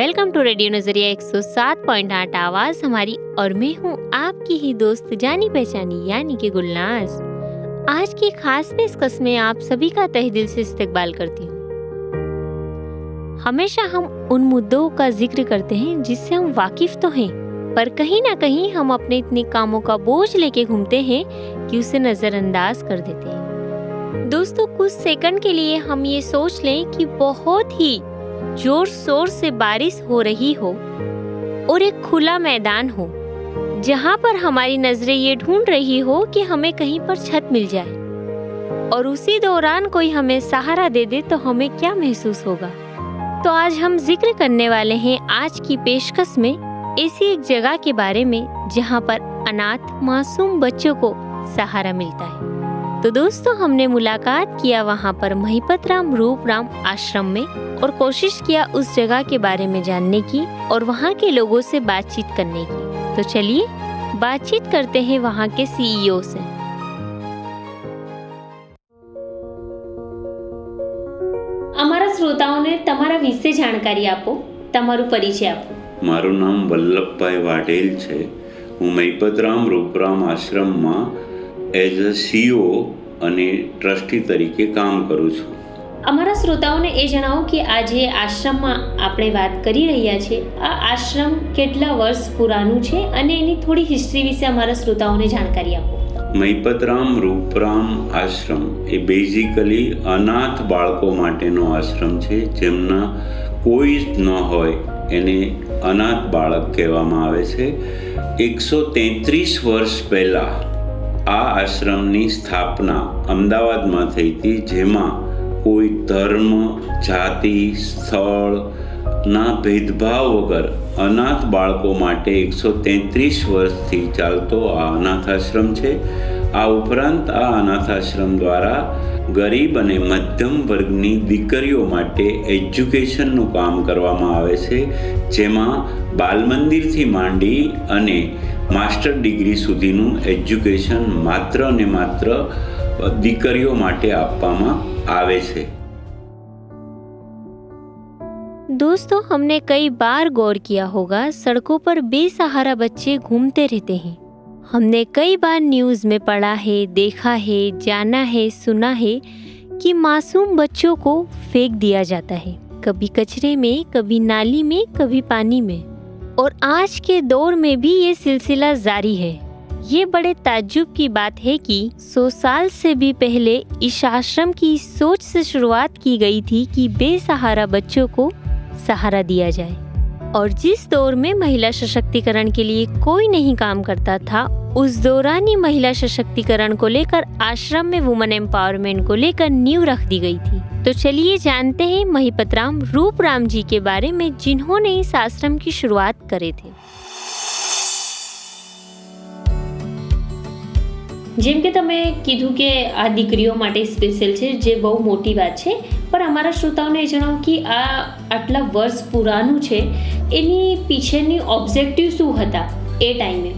Welcome to radio नजरिया 107.8 आवाज हमारी। और मैं हूँ आपकी ही दोस्त जानी पहचानी यानी कि गुलनाज। आज की खास पेशकश में आप सभी का तहे दिल से इस्तकबाल करती हूँ। हमेशा हम उन मुद्दों का जिक्र करते हैं जिससे हम वाकिफ तो हैं, पर कहीं ना कहीं हम अपने इतने कामों का बोझ लेके घूमते हैं कि उसे नजरअंदाज कर देते हैं। दोस्तों, कुछ सेकंड के लिए हम ये सोच लें कि बहुत ही जोर शोर से बारिश हो रही हो और एक खुला मैदान हो जहाँ पर हमारी नजरें ये ढूंढ रही हो कि हमें कहीं पर छत मिल जाए, और उसी दौरान कोई हमें सहारा दे दे तो हमें क्या महसूस होगा। तो आज हम जिक्र करने वाले हैं आज की पेशकश में ऐसी एक जगह के बारे में जहाँ पर अनाथ मासूम बच्चों को सहारा मिलता है। तो दोस्तों, हमने मुलाकात किया वहाँ पर महिपतराम रूपराम आश्रम में और कोशिश किया उस जगह के बारे में जानने की और वहाँ के लोगों से बातचीत करने की। तो चलिए बातचीत करते हैं वहाँ के सीईओ से। અમારા શ્રોતાઓને તમારા વિશે જાણકારી આપો, તમારું પરિચય આપો। મારું નામ વલ્લભભાઈ વાઢેલ છે। હું મહિપતરામ રૂપરામ આશ્રમમાં એઝ અ સીઓ અને ટ્રસ્ટી તરીકે કામ કરું છું। અમારા શ્રોતાઓને એ જણાવો કે આજે આશ્રમમાં આપણે વાત કરી રહ્યા છે, આ આશ્રમ કેટલા વર્ષ પુરાનું છે અને એની થોડી હિસ્ટ્રી વિશે અમારા શ્રોતાઓને જાણકારી આપો। મહિપતરામ રૂપરામ આશ્રમ એ બેઝિકલી અનાથ બાળકો માટેનો આશ્રમ છે, જેમના કોઈ જ ન હોય એને અનાથ બાળક કહેવામાં આવે છે। 133 વર્ષ પહેલાં આ આશ્રમની સ્થાપના અમદાવાદમાં થઈ હતી, જેમાં કોઈ ધર્મ, જાતિ, સ્થળના ભેદભાવ વગર અનાથ બાળકો માટે 133 વર્ષથી ચાલતો આ અનાથ આશ્રમ છે। આ ઉપરાંત આ અનાથ આશ્રમ દ્વારા ગરીબ અને મધ્યમ વર્ગની દીકરીઓ માટે એજ્યુકેશનનું કામ કરવામાં આવે છે, જેમાં બાલમંદિરથી માંડી અને માસ્ટર ડિગ્રી સુધીનું એજ્યુકેશન માત્ર ને માત્ર દીકરીઓ માટે આપવામાં આવે છે। दोस्तों, हमने कई बार गौर किया होगा, सड़कों पर बेसहारा बच्चे घूमते रहते हैं। हमने कई बार न्यूज़ में पढ़ा है, देखा है, जाना है, सुना है कि मासूम बच्चों को फेंक दिया जाता है, कभी कचरे में, कभी नाली में, कभी पानी में। और आज के दौर में भी ये सिलसिला जारी है। ये बड़े ताज्जुब की बात है कि 100 साल से भी पहले इस आश्रम की सोच से शुरुआत की गई थी कि बेसहारा बच्चों को सहारा दिया जाए। और जिस दौर में महिला सशक्तिकरण के लिए कोई नहीं काम करता था, उस दौरान ही महिला सशक्तिकरण को लेकर आश्रम में वुमेन एम्पावरमेंट को लेकर नींव रख दी गई थी। तो चलिए जानते हैं महिपतराम रूपराम जी के बारे में, जिन्होंने इस आश्रम की शुरुआत करे थे। જેમ કે તમે કીધું કે આ દીકરીઓ માટે સ્પેશિયલ છે, જે બહુ મોટી વાત છે, પણ અમારા શ્રોતાઓને જણાવો કે આ આટલા વર્ષ પુરાનું છે, એની પીછેની ઓબ્જેક્ટિવ શું હતા એ ટાઈમે?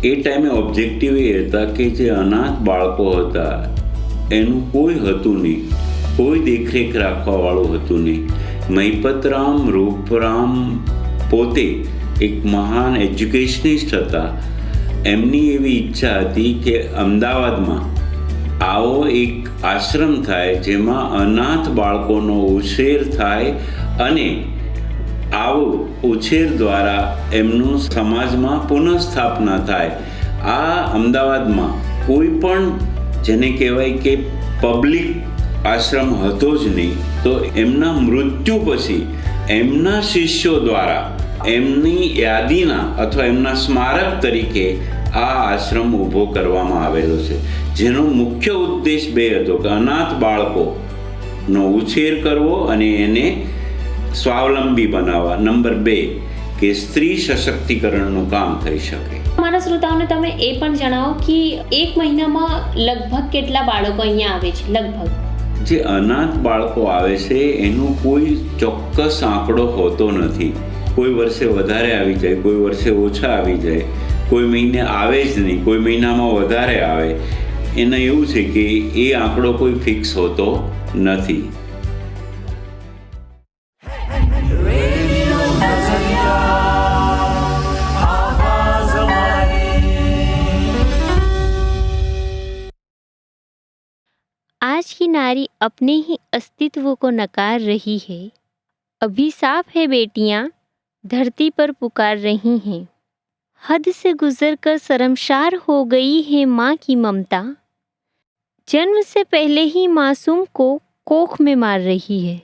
એ ટાઈમે ઓબ્જેક્ટિવ એ હતા કે જે અનાથ બાળકો હતા એનું કોઈ હતું નહીં, કોઈ દેખરેખ રાખવાવાળું હતું નહીં। મહિપતરામ રૂપરામ પોતે એક મહાન એજ્યુકેશનિસ્ટ હતા। એમની એવી ઈચ્છા હતી કે અમદાવાદમાં આવો એક આશ્રમ થાય જેમાં અનાથ બાળકોનો ઉછેર થાય અને આવો ઉછેર દ્વારા એમનું સમાજમાં પુનઃસ્થાપના થાય। આ અમદાવાદમાં કોઈ પણ જેને કહેવાય કે પબ્લિક આશ્રમ હતો જ નહીં, તો એમના મૃત્યુ પછી એમના શિષ્યો દ્વારા એમની યાદીના અથવા એમના સ્મારક તરીકે આ આશ્રમ ઊભો કરવામાં આવેલો છે, જેનો મુખ્ય ઉદ્દેશ બે હતો કે અનાથ બાળકોનો ઉછેર કરવો અને એને સ્વાવલંબી બનાવવા। નંબર 2 કે સ્ત્રી સશક્તિકરણનું કામ થઈ શકે। અમારા શ્રોતાઓને તમે એ પણ જણાવો કે એક મહિનામાં લગભગ કેટલા બાળકો અહીંયા આવે છે? લગભગ જે અનાથ બાળકો આવે છે એનો કોઈ ચોક્કસ આંકડો હોતો નથી। કોઈ વર્ષે વધારે આવી જાય, કોઈ વર્ષે ઓછા આવી જાય, કોઈ મહિને આવે જ નહીં, કોઈ મહિનામાં વધારે આવે। એને એવું છે કે એ આંકડો કોઈ ફિક્સ હોતો નથી। समाज की नारी अपने ही अस्तित्व को नकार रही है। अभिशाप है बेटियां धरती पर पुकार रही हैं। हद से गुजरकर शर्मसार हो गई है माँ की ममता। जन्म से पहले ही मासूम को कोख में मार रही है।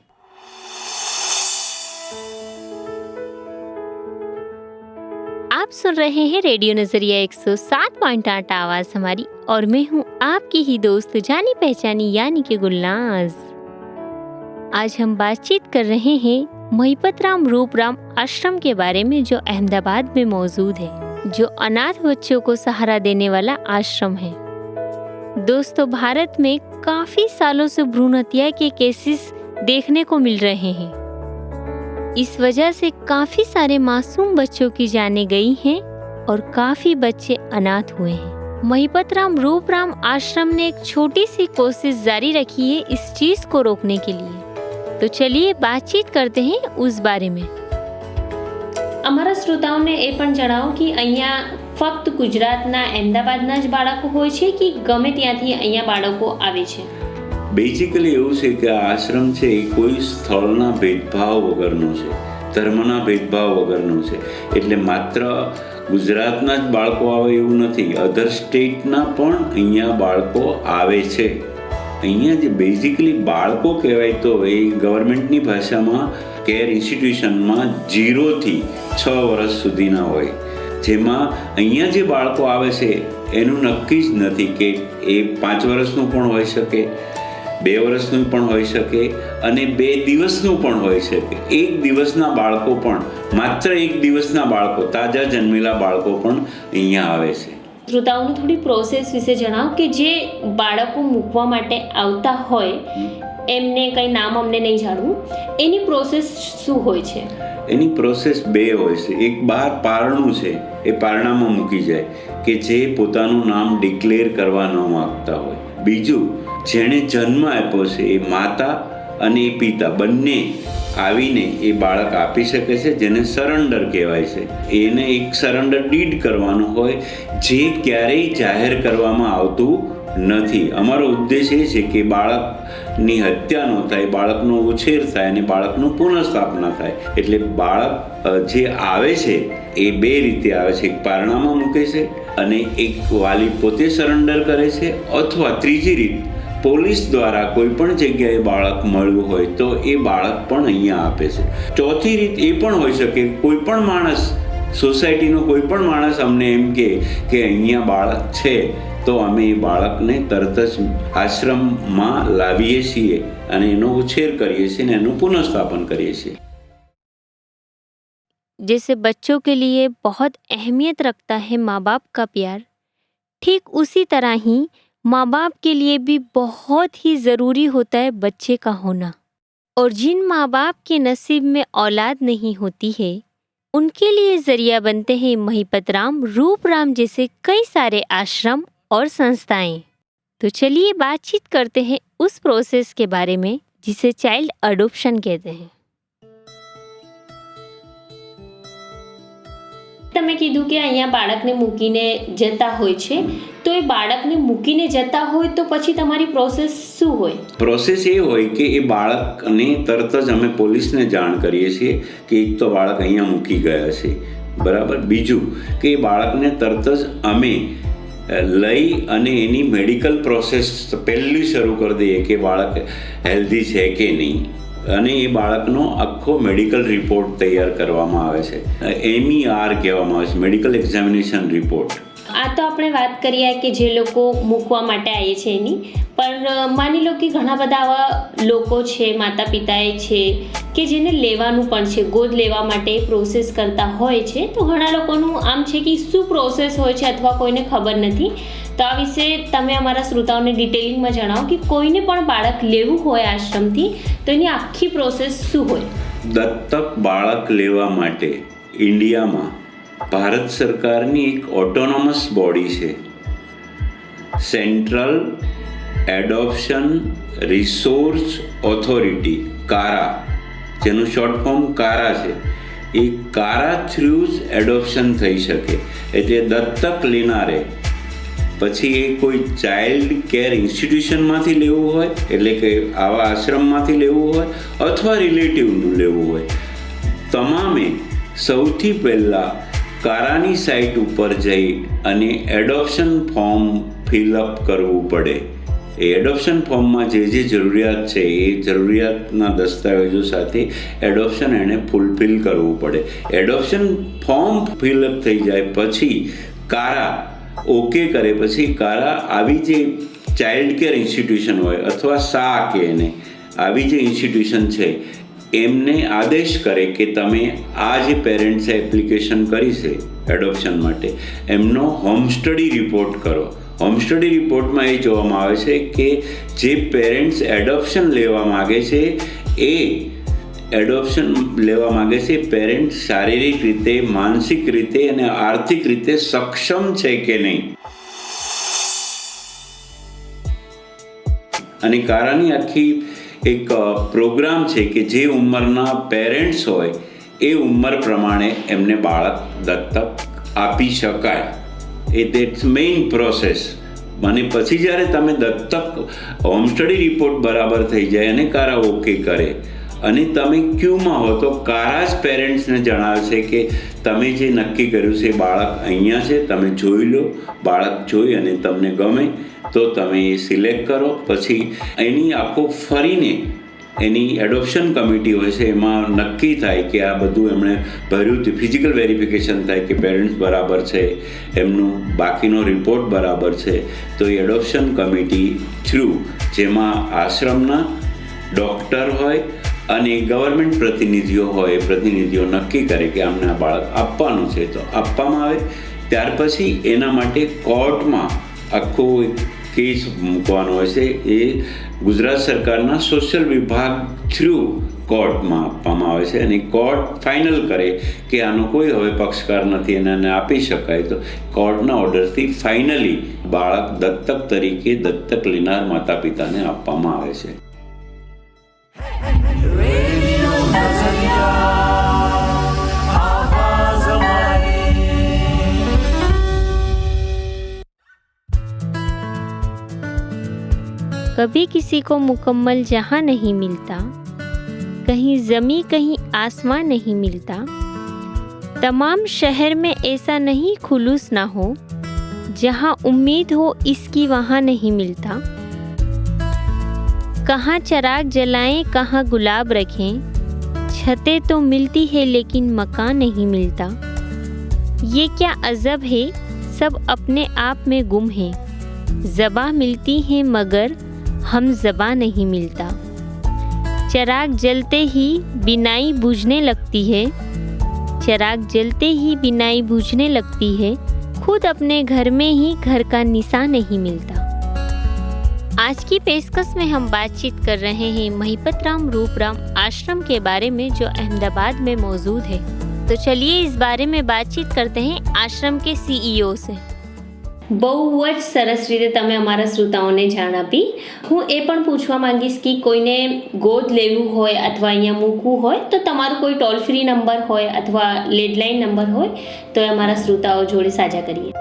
आप सुन रहे हैं रेडियो नजरिया 107.8 आवाज हमारी, और मैं हूँ आपकी ही दोस्त जानी पहचानी यानी कि गुलनाज। आज हम बातचीत कर रहे हैं महिपतराम रूपराम आश्रम के बारे में, जो अहमदाबाद में मौजूद है, जो अनाथ बच्चों को सहारा देने वाला आश्रम है। दोस्तों, भारत में काफी सालों से भ्रूण हत्या के केसेस देखने को मिल रहे हैं। इस वजह से काफी सारे मासूम बच्चों की जानें गई हैं और काफी बच्चे अनाथ हुए हैं। महिपतराम रूपराम आश्रम ने एक छोटी सी कोशिश जारी रखी है इस चीज को रोकने के लिए। तो चलिए बातचीत करते हैं उस बारे में। અમારા શ્રોતાઓને એ પણ જણાવો કે અહીંયા ફક્ત ગુજરાતના અમદાવાદના જ બાળકો હોય છે કે ગમે ત્યાંથી અહીંયા બાળકો આવે છે? બેઝિકલી એવું છે કે આ આશ્રમ છે એ કોઈ સ્થળના ભેદભાવ વગરનો છે, ધર્મના ભેદભાવ વગરનો છે. એટલે માત્ર ગુજરાતના જ બાળકો આવે એવું નથી, અધર સ્ટેટના પણ અહીંયા બાળકો આવે છે. અહીંયા જે બેઝિકલી બાળકો કહેવાય તો એ ગવર્મેન્ટની ભાષામાં કેર ઇન્સ્ટિટ્યુશનમાં 0 થી 6 વર્ષ સુધીના હોય. જેમાં અહીંયા જે બાળકો આવે છે એનું નક્કી જ નથી કે એ 5 વર્ષનું પણ હોઈ શકે, 2 વર્ષનું પણ હોઈ શકે અને 2 દિવસનું પણ હોઈ શકે. 1 દિવસના બાળકો પણ, માત્ર 1 દિવસના બાળકો, તાજા જન્મેલા બાળકો પણ અહીંયા આવે છે. શ્રોતાઓને થોડી પ્રોસેસ વિશે જણાવો કે જે બાળકો મૂકવા માટે આવતા હોય, એમને કંઈ નામ અમને નહીં જાણવું, એની પ્રોસેસ શું હોય છે? એની પ્રોસેસ 2 હોય છે. એક બહાર પારણું છે, એ પારણામાં મૂકી જાય કે જે પોતાનું નામ ડિક્લેર કરવા ન માગતા હોય. બીજું, જેણે જન્મ આપ્યો છે એ માતા અને એ પિતા બંને આવીને એ બાળક આપી શકે છે, જેને સરેન્ડર કહેવાય છે. એને એક સરેન્ડર ડીડ કરવાનું હોય જે ક્યારેય જાહેર કરવામાં આવતું નથી. અમારો ઉદ્દેશ એ છે કે બાળકની હત્યા ન થાય, બાળકનો ઉછેર થાય અને બાળકનું પુનઃસ્થાપના થાય. એટલે બાળક જે આવે છે એ 2 રીતે આવે છે. એક પારણામાં મૂકે છે અને એક વાલી પોતે સરેન્ડર કરે છે, અથવા ત્રીજી રીત, પોલીસ દ્વારા કોઈ પણ જગ્યાએ બાળક મળ્યું હોય તો એ બાળક પણ અહીંયા આપે છે. ચોથી રીત એ પણ હોઈ શકે, કોઈ પણ માણસ, સોસાયટીનો કોઈ પણ માણસ અમને એમ કે અહીંયા બાળક છે તો અમે એ બાળકને તરત જ આશ્રમમાં લાવીએ છીએ અને એનો ઉછેર કરીએ છીએ અને એનું પુનઃસ્થાપન કરીએ છીએ. जैसे बच्चों के लिए बहुत अहमियत रखता है माँ बाप का प्यार, ठीक उसी तरह ही माँ बाप के लिए भी बहुत ही ज़रूरी होता है बच्चे का होना। और जिन माँ बाप के नसीब में औलाद नहीं होती है, उनके लिए ज़रिया बनते हैं महिपतराम रूपराम जैसे कई सारे आश्रम और संस्थाएं। तो चलिए बातचीत करते हैं उस प्रोसेस के बारे में जिसे चाइल्ड अडॉप्शन कहते हैं। તમે કીધું કે અહીંયા બાળકને મૂકીને જતા હોય છે, તો એ બાળકને મૂકીને જતા હોય તો પછી તમારી પ્રોસેસ શું હોય? પ્રોસેસ એ હોય કે એ બાળકને તરત જ અમે પોલીસને જાણ કરીએ છીએ કે એક તો બાળક અહીંયા મૂકી ગયા છે, બરાબર. બીજું કે એ બાળકને તરત જ અમે લઈ અને એની મેડિકલ પ્રોસેસ પહેલી શરૂ કરી દઈએ કે બાળક હેલ્ધી છે કે નહીં, અને એ બાળકનો આખો મેડિકલ રિપોર્ટ તૈયાર કરવામાં આવે છે. MER કહેવામાં આવે છે, મેડિકલ એક્ઝામિનેશન રિપોર્ટ. આ તો આપણે વાત કરીએ કે જે લોકો મૂકવા માટે આવે છે એની, પણ માની લો કે ઘણા બધા આવા લોકો છે, માતા પિતાએ છે કે જેને લેવાનું પણ છે, ગોદ લેવા માટે પ્રોસેસ કરતા હોય છે. તો ઘણા લોકોનું આમ છે કે શું પ્રોસેસ હોય છે અથવા કોઈને ખબર નથી. તો આ વિશે તમે અમારા શ્રોતાઓને ડિટેલિંગમાં જણાવો કે કોઈને પણ બાળક લેવું હોય આશ્રમથી તો એની આખી પ્રોસેસ શું હોય? દત્તક બાળક લેવા માટે ઇન્ડિયામાં ભારત સરકારની એક ઓટોનોમસ બોડી છે, સેન્ટ્રલ એડોપ્શન રિસોર્સ ઓથોરિટી, કારા, જેનું શોર્ટ ફોર્મ કારા છે. એ કારા થ્રુ જ એડોપ્શન થઈ શકે. એટલે દત્તક લેનારે પછી એ કોઈ ચાઇલ્ડ કેર ઇન્સ્ટિટ્યુશનમાંથી લેવું હોય, એટલે કે આવા આશ્રમમાંથી લેવું હોય અથવા રિલેટિવનું લેવું હોય, તમામે સૌથી પહેલાં કારાની સાઇટ ઉપર જઈ અને એડોપ્શન ફોર્મ ફિલઅપ કરવું પડે. એ એડોપ્શન ફોર્મમાં જે જરૂરિયાત છે એ જરૂરિયાતના દસ્તાવેજો સાથે એડોપ્શન એણે ફૂલફિલ કરવું પડે. એડોપ્શન ફોર્મ ફિલઅપ થઈ જાય પછી કારા ઓકે કરે પછી કારા આવી જે ચાઇલ્ડ કેર ઇન્સ્ટિટ્યુશન હોય અથવા સા કે એને આવી જે ઇન્સ્ટિટ્યુશન છે એમને આદેશ કરે કે તમે આ જે પેરેન્ટ્સે એપ્લિકેશન કરી છે એડોપ્શન માટે એમનો હોમ સ્ટડી રિપોર્ટ કરો. હોમ સ્ટડી રિપોર્ટમાં એ જોવામાં આવે છે કે જે પેરેન્ટ્સ એડોપ્શન લેવા માગે છે એ એડોપ્શન લેવા માગે છે પેરેન્ટ્સ શારીરિક રીતે, માનસિક રીતે અને આર્થિક રીતે સક્ષમ છે કે નહીં. અને કારાની આખી એક પ્રોગ્રામ છે કે જે ઉંમરના પેરેન્ટ્સ હોય એ ઉંમર પ્રમાણે એમને બાળક દત્તક આપી શકાય. એ દેટ્સ મેઇન પ્રોસેસ. અને પછી જ્યારે તમે દત્તક હોમ સ્ટડી રિપોર્ટ બરાબર થઈ જાય અને કારા ઓકે કરે અને તમે ક્યુમાં હો તો કારા જ પેરેન્ટ્સને જણાવશે કે તમે જે નક્કી કર્યું છે બાળક અહીંયા છે, તમે જોઈ લો. બાળક જોઈ અને તમને ગમે તો તમે એ સિલેક્ટ કરો. પછી એની આખો ફરીને એની એડોપ્શન કમિટી હોય છે એમાં નક્કી થાય કે આ બધું એમણે ભર્યું હતું, ફિઝિકલ વેરિફિકેશન થાય કે પેરેન્ટ્સ બરાબર છે, એમનું બાકીનો રિપોર્ટ બરાબર છે. તો એ એડોપ્શન કમિટી થ્રુ જેમાં આશ્રમના ડૉક્ટર હોય અને ગવર્મેન્ટ પ્રતિનિધિઓ હોય, એ પ્રતિનિધિઓ નક્કી કરે કે અમને આ બાળક આપવાનું છે તો આપવામાં આવે. ત્યાર પછી એના માટે કોર્ટમાં આખો કેસ મૂકવાનો હોય છે. એ ગુજરાત સરકારના સોશિયલ વિભાગ થ્રુ કોર્ટમાં આપવામાં આવે છે અને કોર્ટ ફાઇનલ કરે કે આનો કોઈ હવે પક્ષકાર નથી અને આને આપી શકાય. તો કોર્ટના ઓર્ડરથી ફાઇનલી બાળક દત્તક તરીકે દત્તક લેનાર માતા પિતાને આપવામાં આવે છે. कभी किसी को मुकम्मल जहाँ नहीं मिलता, कहीं ज़मीं कहीं आसमां नहीं मिलता, तमाम शहर में ऐसा नहीं खुलूस ना हो, जहाँ उम्मीद हो इसकी वहाँ नहीं मिलता. कहाँ चराग जलाएं कहाँ गुलाब रखें, छतें तो मिलती है लेकिन मकान नहीं मिलता. ये क्या अजब है, सब अपने आप में गुम है, ज़बां मिलती है मगर हम ज़बां नहीं मिलता. चराग जलते ही बिनाई बुझने लगती है, चराग जलते ही बिनाई बुझने लगती है, खुद अपने घर में ही घर का निशान नहीं मिलता. आज की पेशकश में हम बातचीत कर रहे हैं महिपत राम रूपराम आश्रम के बारे में जो अहमदाबाद में मौजूद है. तो चलिए इस बारे में बातचीत करते हैं आश्रम के सीईओ से. બહુ જ સરસ રીતે તમે અમારા શ્રોતાઓને જાણ આપી. હું એ પણ પૂછવા માંગીશ કે કોઈને ગોદ લેવું હોય અથવા અહીંયા મૂકવું હોય તો તમારું કોઈ ટોલ ફ્રી નંબર હોય અથવા લેન્ડલાઇન નંબર હોય તો એ અમારા શ્રોતાઓ જોડે સાझा કરીએ.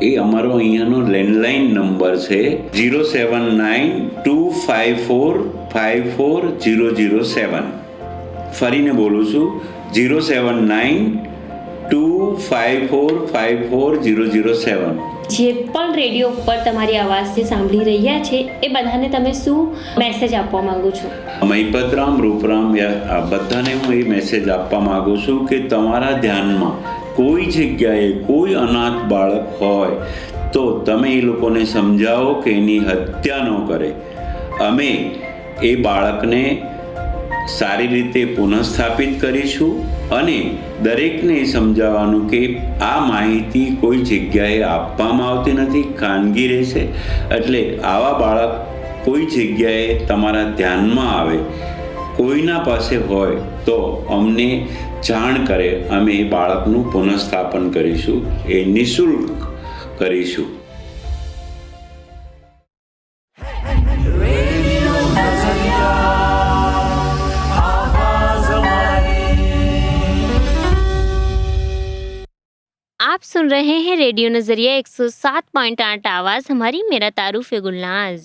એ અમારો અહીંયાનો લેન્ડલાઇન નંબર છે 07925454007. ફરીને બોલું છું 07925454007. જે પણ રેડિયો ઉપર તમારી અવાજ જે સાંભળી રહ્યા છે એ બધાને તમે શું મેસેજ આપવા માંગો છો? મહિપતરામ રૂપરામ બધાને હું એ મેસેજ આપવા માંગુ છું કે તમારા ધ્યાનમાં કોઈ જગ્યાએ કોઈ અનાથ બાળક હોય તો તમે એ લોકોને સમજાવો કે એની હત્યા ન કરે. અમે એ બાળકને સારી રીતે પુનઃસ્થાપિત કરીશું અને દરેકને સમજાવવાનું કે આ માહિતી કોઈ જગ્યાએ આપવામાં આવતી નથી, ખાનગી રહેશે. એટલે આવા બાળક કોઈ જગ્યાએ તમારા ધ્યાનમાં આવે, કોઈના પાસે હોય તો અમને જાણ કરે, અમે એ બાળકનું પુનઃસ્થાપન કરીશું, એ નિઃશુલ્ક કરીશું. आप सुन रहे हैं रेडियो नजरिया 107.8 आवाज हमारी, मेरा तारुफ है गुलनाज।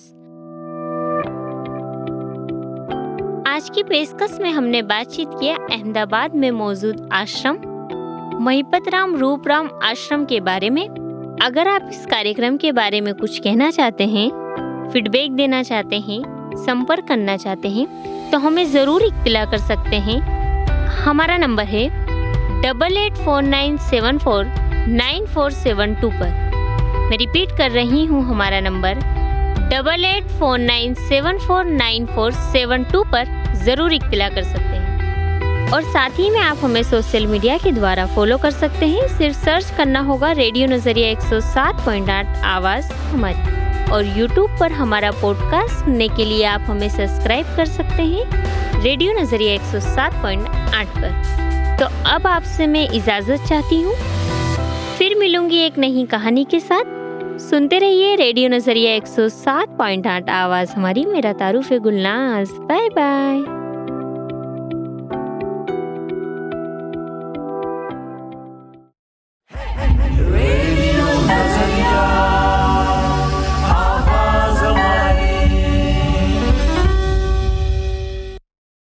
आज की पेशकश में हमने बातचीत किया अहमदाबाद में मौजूद आश्रम महिपत राम रूपराम आश्रम के बारे में। अगर आप इस कार्यक्रम के बारे में कुछ कहना चाहते हैं, फीडबैक देना चाहते हैं, संपर्क करना चाहते हैं तो हमें जरूर इत्तला कर सकते हैं। हमारा नंबर है 8849749472 पर। मैं रिपीट कर रही हूँ, हमारा नंबर 8849749472 पर जरूर इत्तला कर सकते हैं। और साथ ही में आप हमें सोशल मीडिया के द्वारा फॉलो कर सकते हैं। सिर्फ सर्च करना होगा रेडियो नजरिया 107.8 आवाज हमारी। और YouTube पर हमारा पॉडकास्ट सुनने के लिए आप हमें सब्सक्राइब कर सकते हैं रेडियो नजरिया 107.8 पर। तो अब आपसे मैं इजाजत चाहती हूँ, फिर मिलूंगी एक नई कहानी के साथ। सुनते रहिए रेडियो नजरिया 107.8 आवाज हमारी, मेरा तारुफ है गुलनाज। Bye bye.